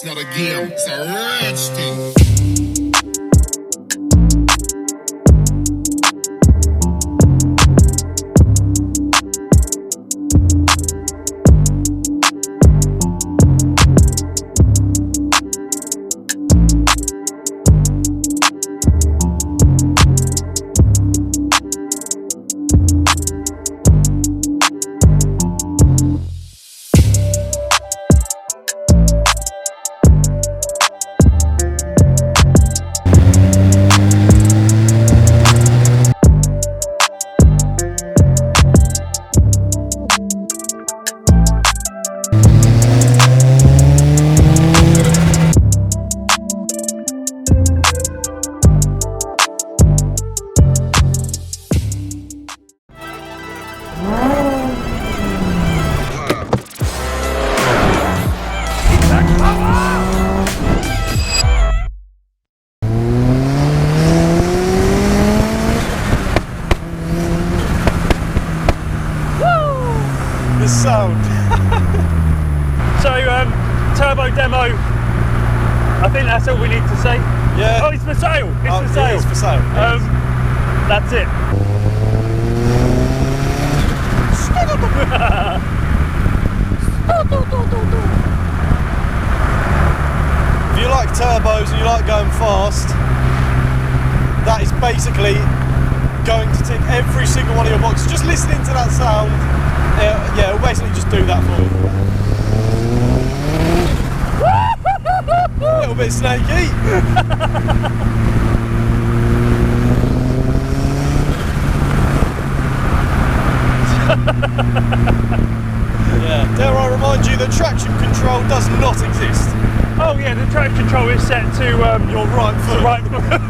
It's not a game, it's a rich thing. Sound. So, turbo demo. I think that's all we need to say. Yeah. Oh, it's for sale. It's for sale. It's for sale. That's it. If you like turbos and you like going fast, that is basically going to tick every single one of your boxes. Just listening to that sound. Yeah, we'll basically just do that for you. A little bit snaky. Yeah, dare I remind you that traction control does not exist. Oh yeah, the traction control is set to your right foot. Right foot.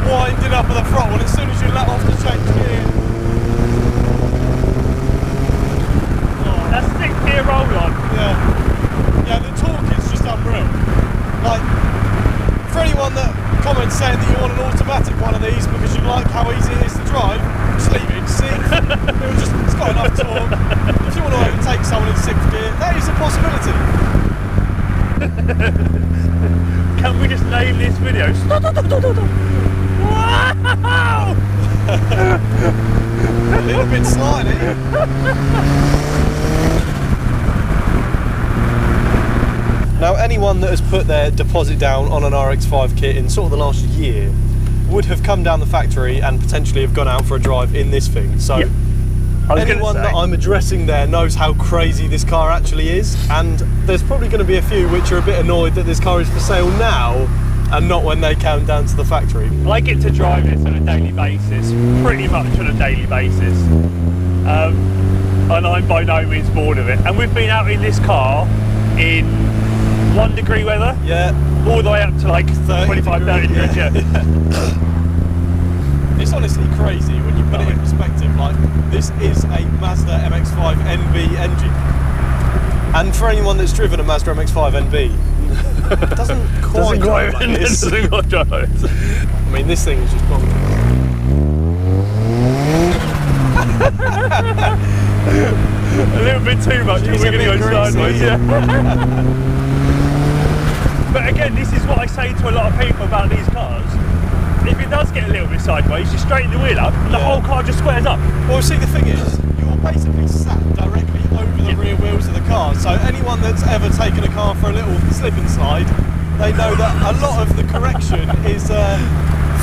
Winding up of the throttle, and as soon as you let off the change gear, that's 6 gear roll on. Yeah, the torque is just unreal. Like, for anyone that comments saying that you want an automatic one of these because you like how easy it is to drive, just leave it in 6th. It's got enough torque. If you want to overtake someone in 6th gear, that is a possibility. Can we just name this video? Wow! A little bit slidey. Now, anyone that has put their deposit down on an RX-5 kit in sort of the last year would have come down the factory and potentially have gone out for a drive in this thing. So yep. Anyone that I'm addressing there knows how crazy this car actually is, and there's probably going to be a few which are a bit annoyed that this car is for sale now and not when they came down to the factory. I get to drive this on a daily basis, pretty much on a daily basis, and I'm by no means bored of it. And we've been out in this car in 1 degree weather, yeah, all the way up to like 25, 30 degrees. Yeah. It's honestly crazy when you put it in perspective. Like, this is a Mazda MX-5 NB engine, and for anyone that's driven a Mazda MX-5 NB, it doesn't quite drive like this. I mean, this thing is just bonkers. A little bit too much, and we're going to go sideways. Yeah. But again, this is what I say to a lot of people about these cars. If it does get a little bit sideways, you straighten the wheel up, the whole car just squares up. Well, see, the thing is, you're basically sat directly over the rear wheels of the car. So anyone that's ever taken a car for a little slip and slide, they know that a lot of the correction is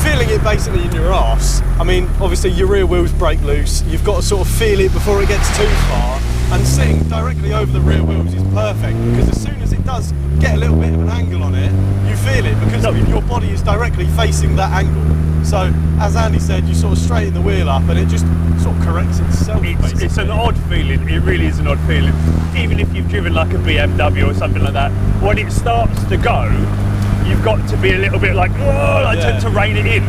feeling it basically in your arse. I mean, obviously your rear wheels break loose, you've got to sort of feel it before it gets too far, and sitting directly over the rear wheels is perfect, because as soon as it does get a little bit of an angle on it, you feel it, because your body is directly facing that angle. So, as Andy said, you sort of straighten the wheel up and it just sort of corrects itself. itself. It's an odd feeling. It really is an odd feeling. Even if you've driven like a BMW or something like that, when it starts to go, you've got to be a little bit like, whoa, like to rein it in.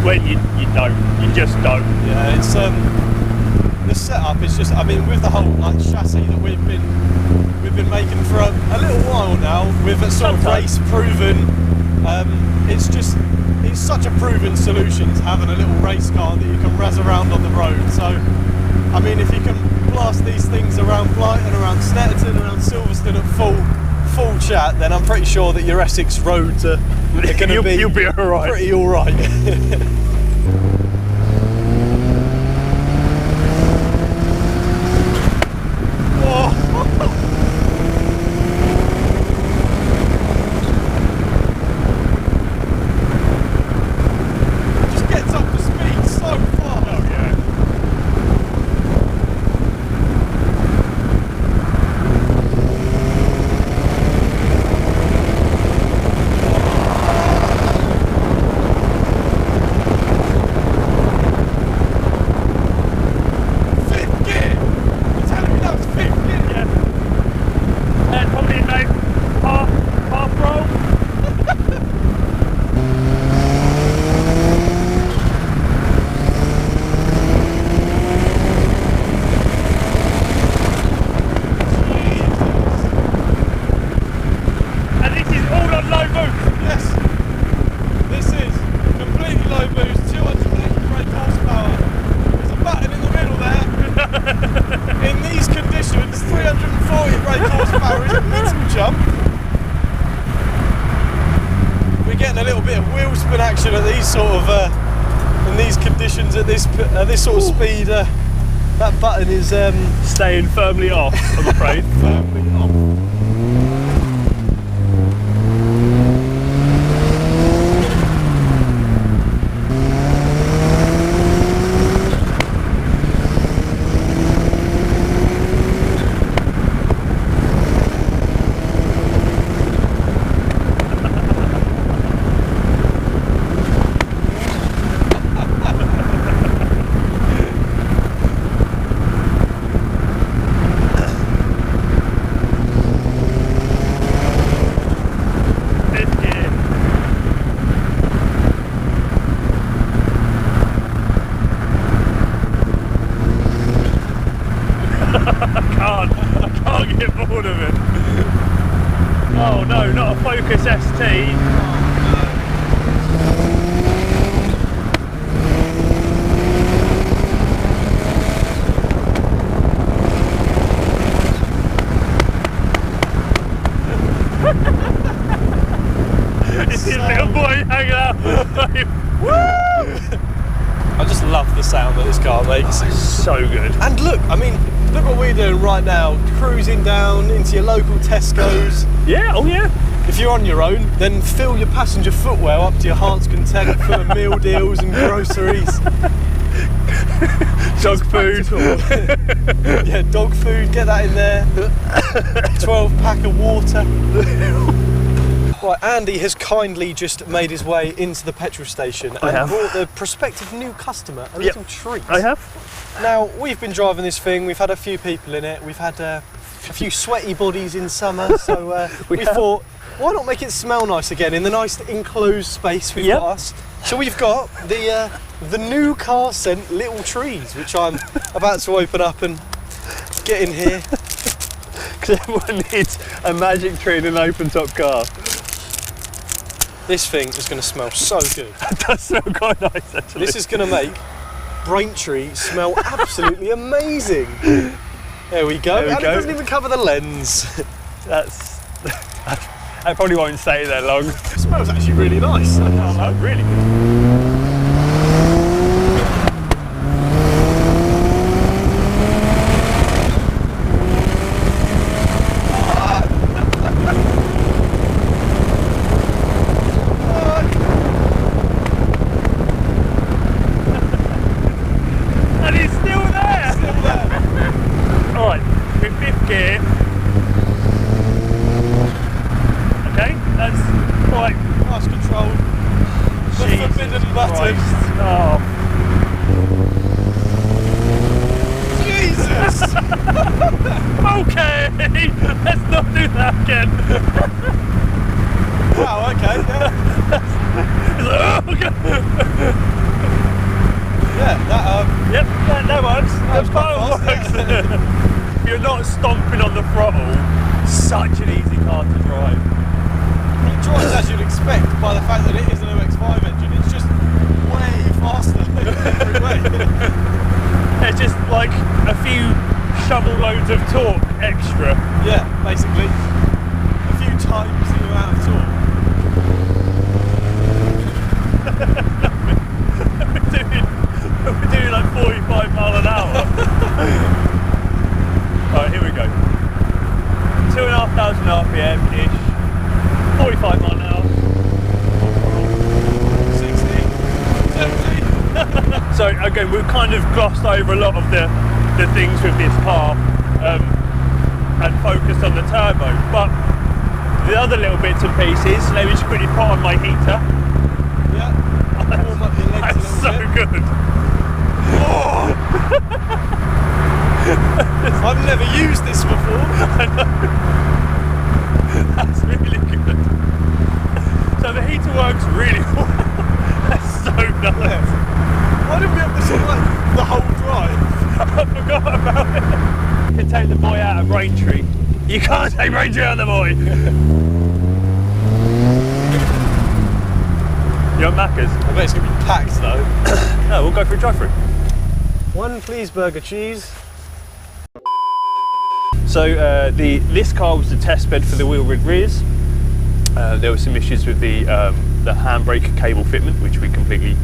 When you don't, you just don't. Yeah, it's the setup is just. I mean, with the whole like chassis that we've been making for a little while now, with a sort of race proven. It's such a proven solution to having a little race car that you can razz around on the road. So, I mean, if you can blast these things around Brighton, around Snetterton, around Silverstone at full chat, then I'm pretty sure that your Essex roads are going to be you'll be all right. Pretty all right. At this sort of speed, that button is staying firmly off, I'm afraid. Firmly off. Focus ST. It's his little boy hanging out. Woo! I just love the sound that this car makes. Oh, it's so good. And look, I mean, look what we're doing right now. Cruising down into your local Tesco's. Yeah, oh yeah. If you're on your own, then fill your passenger footwell up to your heart's content for meal deals and groceries. Dog food. Yeah, dog food, get that in there. 12-pack of water. Right, Andy has kindly just made his way into the petrol station and brought the prospective new customer a little treat. I have. Now, we've been driving this thing, we've had a few people in it, we've had a few sweaty bodies in summer, so we thought, why not make it smell nice again in the nice enclosed space we've got us? So we've got the new car scent little trees, which I'm about to open up and get in here. Because everyone needs a magic tree in an open top car. This thing is going to smell so good. It does smell quite nice, actually. This is going to make Braintree smell absolutely amazing. There we go. And it doesn't even cover the lens. I probably won't stay there long. It smells actually really nice. Oh, really good. Let's not do that again. Wow, okay, yeah. Yeah, Yep, that works. That was quite That fast, works. You're not stomping on the throttle. Such an easy car to drive. it drives as you'd expect by the fact that it is an RX-5 engine. It's just way faster in every way. It's just like a few shovel loads of torque extra. Yeah, basically. A few times the amount of torque. We're doing like 45 mile an hour. Alright, here we go. 2,500 RPM-ish. 45 mile an hour. 60, 70. So again, we've kind of glossed over a lot of the things with this car and focused on the turbo. But the other little bits and pieces, let me just quickly put on my heater. Yeah. Warm up your legs a That's little so bit. good. Oh. I've never used this before. That's really good. So the heater works really well. That's so nice. Yeah. Why didn't we have this on like the whole drive? I forgot about it. You can take the boy out of Braintree. You can't take Braintree out of the boy. You want Macca's? I bet it's going to be packed though. No, we'll go for a drive-through. One please burger cheese. So this car was the test bed for the wheel rid rears. There were some issues with the handbrake cable fitment, which we completely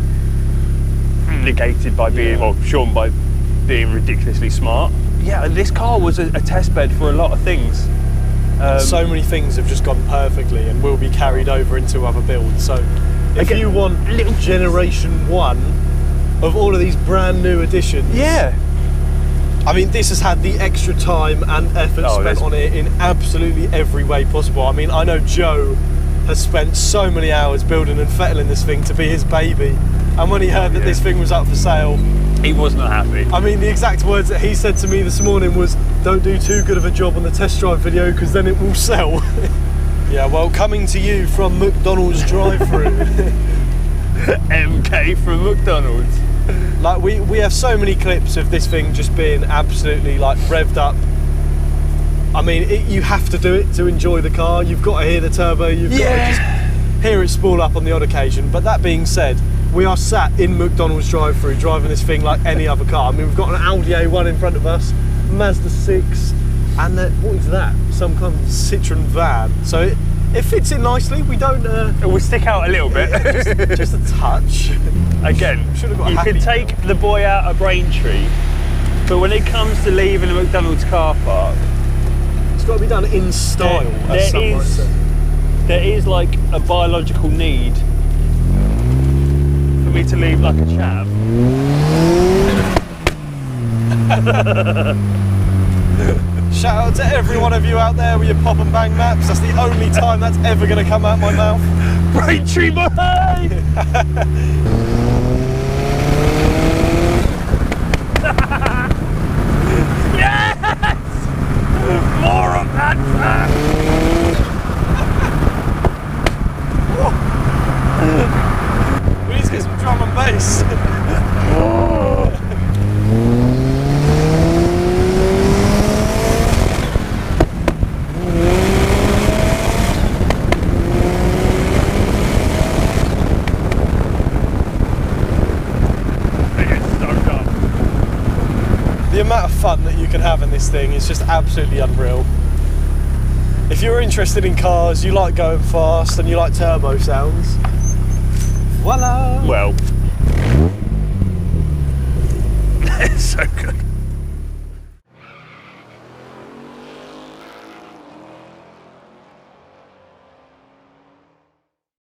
negated by being, well, shown by being ridiculously smart. Yeah, this car was a test bed for a lot of things. So many things have just gone perfectly and will be carried over into other builds. So if Again, you want generation 1 of all of these brand new additions, yeah. I mean, this has had the extra time and effort spent on it in absolutely every way possible. I mean, I know Joe has spent so many hours building and fettling this thing to be his baby, and when he heard that this thing was up for sale, he was not happy. I mean, the exact words that he said to me this morning was, "Don't do too good of a job on the test drive video because then it will sell." Yeah, well, coming to you from McDonald's drive-through. MK from McDonald's. Like we have so many clips of this thing just being absolutely like revved up. I mean, you have to do it to enjoy the car. You've got to hear the turbo. You've got to just hear it spool up on the odd occasion. But that being said, we are sat in McDonald's drive-through driving this thing like any other car. I mean, we've got an Audi A1 in front of us, Mazda 6, and what is that? Some kind of Citroen van. So it fits in nicely. We don't. We'll stick out a little bit. just a touch. Again, you can take the boy out of Braintree, but when it comes to leaving a McDonald's car park, it's got to be done in style. There is like a biological need for me to leave like a chav. Shout out to every one of you out there with your pop and bang maps. That's the only time that's ever going to come out my mouth. Braintree boy! Yes! More of that! We need to get some drum and bass. The amount of fun that you can have in this thing is just absolutely unreal. If you're interested in cars, you like going fast and you like turbo sounds, voila! Well, it's so good.